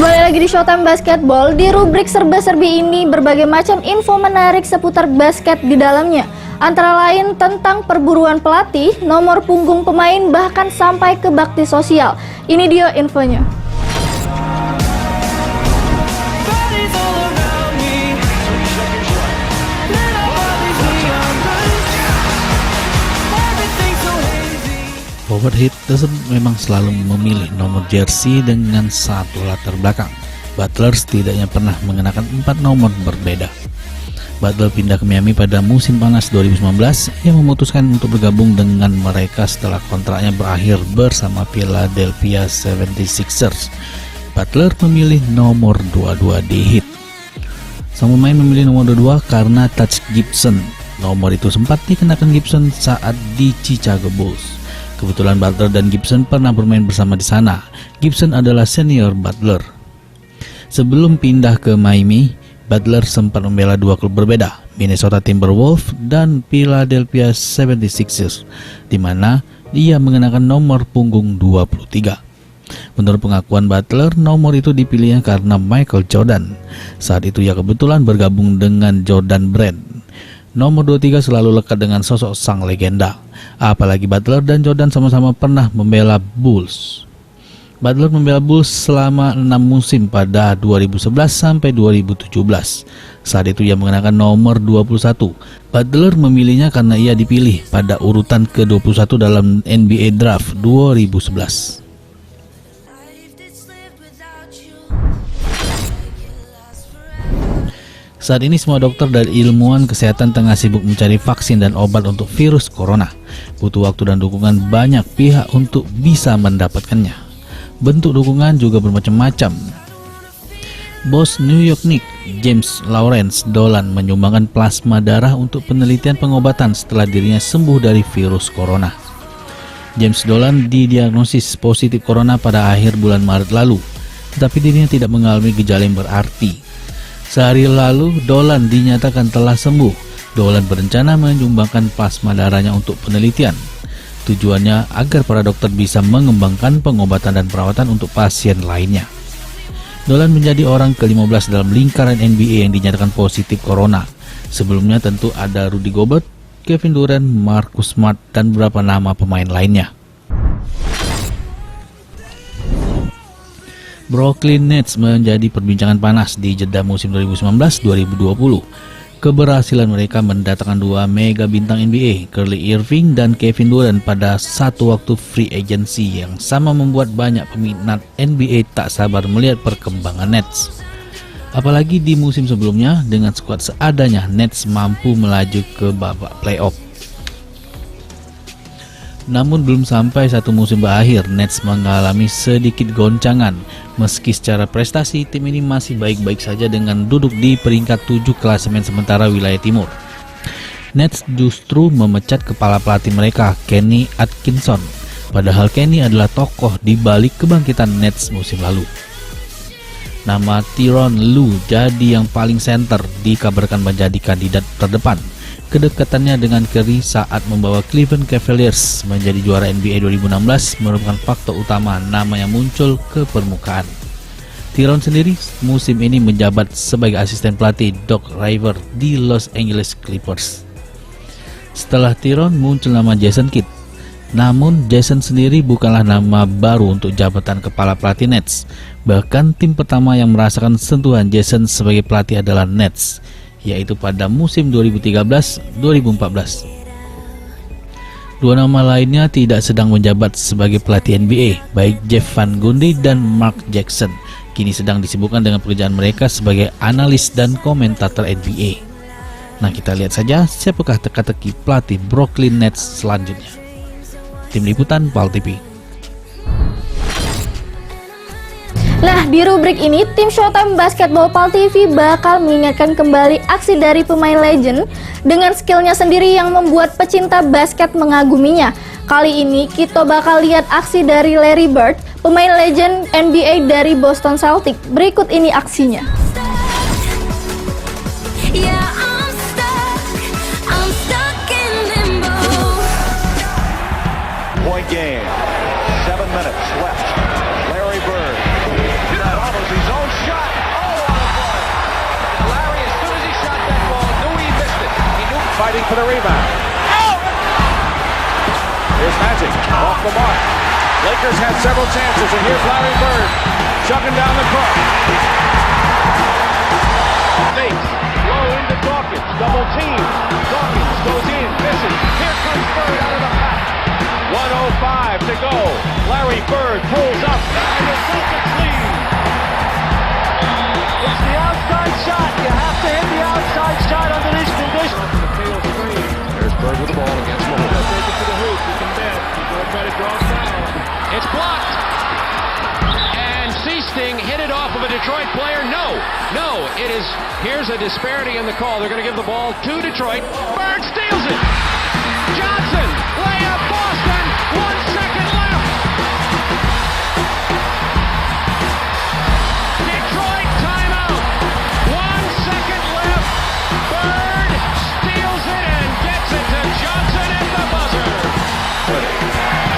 Kembali lagi di Showtime Basketball. Di rubrik serba-serbi ini berbagai macam info menarik seputar basket di dalamnya. Antara lain tentang perburuan pelatih, nomor punggung pemain, bahkan sampai ke bakti sosial. Ini dia infonya. Howard Hudson memang selalu memilih nomor jersey dengan satu latar belakang. Butler setidaknya pernah mengenakan 4 nomor berbeda. Butler pindah ke Miami pada musim panas 2019 yang memutuskan untuk bergabung dengan mereka setelah kontraknya berakhir bersama Philadelphia 76ers. Butler memilih nomor 22 di Heat. Sang pemain memilih nomor 22 karena touch Gibson. Nomor itu sempat dikenakan Gibson saat di Chicago Bulls. Kebetulan Butler dan Gibson pernah bermain bersama di sana. Gibson adalah senior Butler. Sebelum pindah ke Miami, Butler sempat membela 2 klub berbeda, Minnesota Timberwolves dan Philadelphia 76ers, di mana dia mengenakan nomor punggung 23. Menurut pengakuan Butler, nomor itu dipilihnya karena Michael Jordan. Saat itu ia kebetulan bergabung dengan Jordan Brand. Nomor 23 selalu lekat dengan sosok sang legenda. Apalagi Butler dan Jordan sama-sama pernah membela Bulls. Butler membela Bulls selama 6 musim pada 2011 sampai 2017. Saat itu ia mengenakan nomor 21. Butler memilihnya karena ia dipilih pada urutan ke-21 dalam NBA Draft 2011. Saat ini semua dokter dan ilmuwan kesehatan tengah sibuk mencari vaksin dan obat untuk virus corona. Butuh waktu dan dukungan banyak pihak untuk bisa mendapatkannya. Bentuk dukungan juga bermacam-macam. Bos New York Knicks, James Lawrence Dolan menyumbangkan plasma darah untuk penelitian pengobatan setelah dirinya sembuh dari virus corona. James Dolan didiagnosis positif corona pada akhir bulan Maret lalu, tetapi dirinya tidak mengalami gejala yang berarti. Sehari lalu, Dolan dinyatakan telah sembuh. Dolan berencana menyumbangkan plasma darahnya untuk penelitian. Tujuannya agar para dokter bisa mengembangkan pengobatan dan perawatan untuk pasien lainnya. Dolan menjadi orang ke-15 dalam lingkaran NBA yang dinyatakan positif corona. Sebelumnya tentu ada Rudy Gobert, Kevin Durant, Marcus Smart, dan beberapa nama pemain lainnya. Brooklyn Nets menjadi perbincangan panas di jeda musim 2019-2020. Keberhasilan mereka mendatangkan 2 mega bintang NBA, Kyrie Irving dan Kevin Durant pada satu waktu free agency yang sama membuat banyak peminat NBA tak sabar melihat perkembangan Nets. Apalagi di musim sebelumnya, dengan skuad seadanya, Nets mampu melaju ke babak playoff. Namun belum sampai satu musim berakhir, Nets mengalami sedikit goncangan. Meski secara prestasi tim ini masih baik-baik saja dengan duduk di peringkat 7 klasemen sementara wilayah timur. Nets justru memecat kepala pelatih mereka, Kenny Atkinson. Padahal Kenny adalah tokoh di balik kebangkitan Nets musim lalu. Nama Tyronn Lue jadi yang paling center, dikabarkan menjadi kandidat terdepan. Kedekatannya dengan Curry saat membawa Cleveland Cavaliers menjadi juara NBA 2016 merupakan faktor utama nama yang muncul ke permukaan. Tyronn sendiri musim ini menjabat sebagai asisten pelatih Doc Rivers di Los Angeles Clippers. Setelah Tyronn muncul nama Jason Kidd. Namun Jason sendiri bukanlah nama baru untuk jabatan kepala pelatih Nets. Bahkan tim pertama yang merasakan sentuhan Jason sebagai pelatih adalah Nets, yaitu pada musim 2013-2014. 2 nama lainnya tidak sedang menjabat sebagai pelatih NBA, baik Jeff Van Gundy dan Mark Jackson kini sedang disibukkan dengan pekerjaan mereka sebagai analis dan komentator NBA. Nah, kita lihat saja siapakah teka-teki pelatih Brooklyn Nets selanjutnya. Tim Liputan PAL TV. Nah, di rubrik ini, tim Showtime Basketball PAL TV bakal mengingatkan kembali aksi dari pemain legend dengan skillnya sendiri yang membuat pecinta basket mengaguminya. Kali ini, kita bakal lihat aksi dari Larry Bird, pemain legend NBA dari Boston Celtics. Berikut ini aksinya. Point game, 7 minutes left. Larry Bird. Almost, he's fighting for the rebound. Here's Magic, off the mark. Lakers had several chances, and here's Larry Bird chugging down the court. Fakes, low into Dawkins, double team. Dawkins goes in, misses. Here comes Bird out of the pack. 1:05 to go. Larry Bird pulls up, and the Celtics lead. It's the outside shot. You have to hit the outside shot under these conditions. There's Bird with the ball against Mahone. Take it to the hoop. You can bet. He's going to try to draw foul. It's blocked. And Seasting hit it off of a Detroit player. No. Here's a disparity in the call. They're going to give the ball to Detroit. Bird steals it. Johnson, layup, Boston. 1 second left. Detroit timeout. 1 second left. Bird steals it and gets it to Johnson at the buzzer.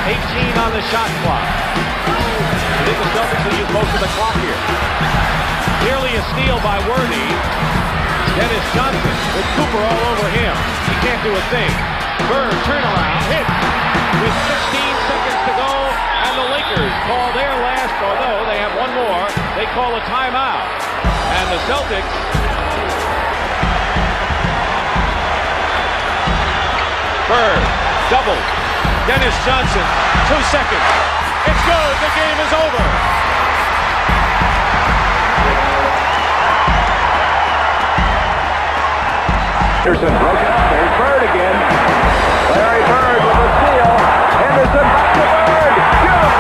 18 on the shot clock. I think the Celtics will use most of the clock here. Nearly a steal by Worthy. Dennis Johnson with Cooper all over him. He can't do a thing. Bird turnaround, hit. With 16 seconds to go, and the Lakers call their last, although they have one more, they call a timeout. And the Celtics Bird, double. Dennis Johnson, 2 seconds. It's good, the game is over. Henderson broken up, there's Bird again. Larry Bird with a steal. Henderson back to Bird.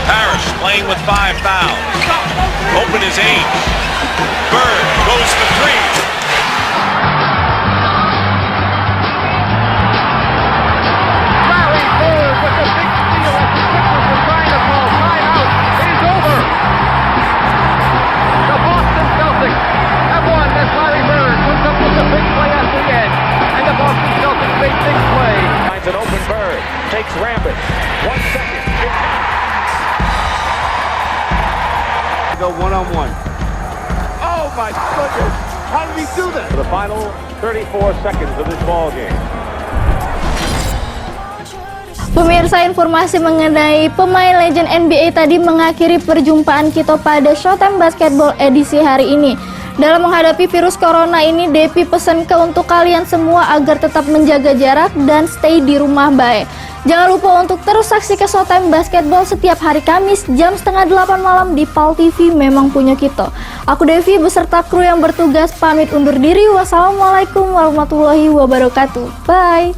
Parrish playing with 5 fouls. Open his age. Bird goes for 3. An open Bird, takes Rambit, 1 second, go one-on-one. Oh my goodness, how did he do that? For the final 34 seconds of this ball game. Pemirsa, informasi mengenai pemain legend NBA tadi mengakhiri perjumpaan kita pada Showtime Basketball edisi hari ini. Dalam menghadapi virus corona ini, Depi pesan untuk kalian semua agar tetap menjaga jarak dan stay di rumah baik. Jangan lupa untuk terus saksikan Showtime Basketball setiap hari Kamis jam 7:30 malam di PAL TV, memang punya kita. Aku Devi beserta kru yang bertugas pamit undur diri. Wassalamualaikum warahmatullahi wabarakatuh. Bye.